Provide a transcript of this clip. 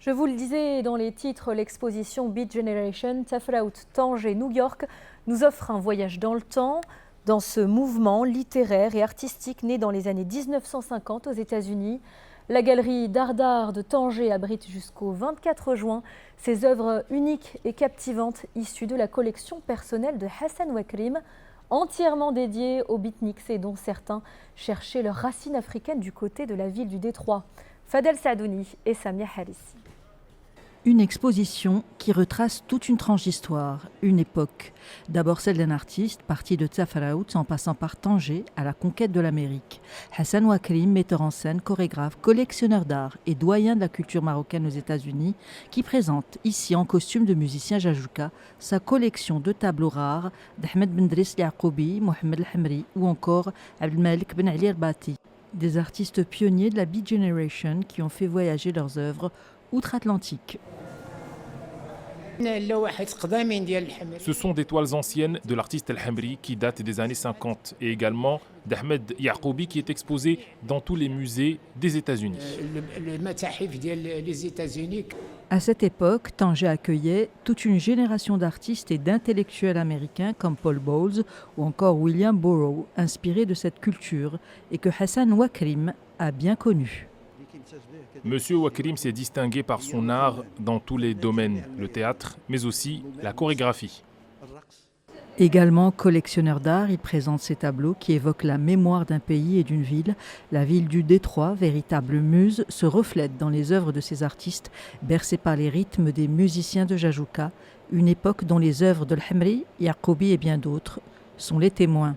Je vous le disais dans les titres, l'exposition Beat Generation, Tafraout, Tanger, New York nous offre un voyage dans le temps, dans ce mouvement littéraire et artistique né dans les années 1950 aux États-Unis. La galerie d'art de Tanger abrite jusqu'au 24 juin ses œuvres uniques et captivantes issues de la collection personnelle de Hassan Wakrim, entièrement dédiée aux beatniks et dont certains cherchaient leurs racines africaines du côté de la ville du Détroit. Fadel Sadouni et Samia Harissi. Une exposition qui retrace toute une tranche d'histoire, une époque. D'abord celle d'un artiste parti de Tafraout en passant par Tanger à la conquête de l'Amérique. Hassan Wakrim, metteur en scène, chorégraphe, collectionneur d'art et doyen de la culture marocaine aux États-Unis, qui présente ici en costume de musicien jajouka sa collection de tableaux rares d'Ahmed Ben Driss Yaqoubi, Mohamed El Hamri ou encore Abdelmalik Ben Ali Erbati. Des artistes pionniers de la Beat Generation qui ont fait voyager leurs œuvres outre-Atlantique. Ce sont des toiles anciennes de l'artiste El Hamri qui datent des années 50 et également d'Ahmed Yaqoubi qui est exposé dans tous les musées des États-Unis. À cette époque, Tanger accueillait toute une génération d'artistes et d'intellectuels américains comme Paul Bowles ou encore William Burroughs, inspirés de cette culture et que Hassan Wakrim a bien connu. Monsieur Wakrim s'est distingué par son art dans tous les domaines, le théâtre, mais aussi la chorégraphie. Également collectionneur d'art, il présente ses tableaux qui évoquent la mémoire d'un pays et d'une ville. La ville du Détroit, véritable muse, se reflète dans les œuvres de ces artistes, bercés par les rythmes des musiciens de Jajouka, une époque dont les œuvres de El Hamri, Yaqoubi et bien d'autres sont les témoins.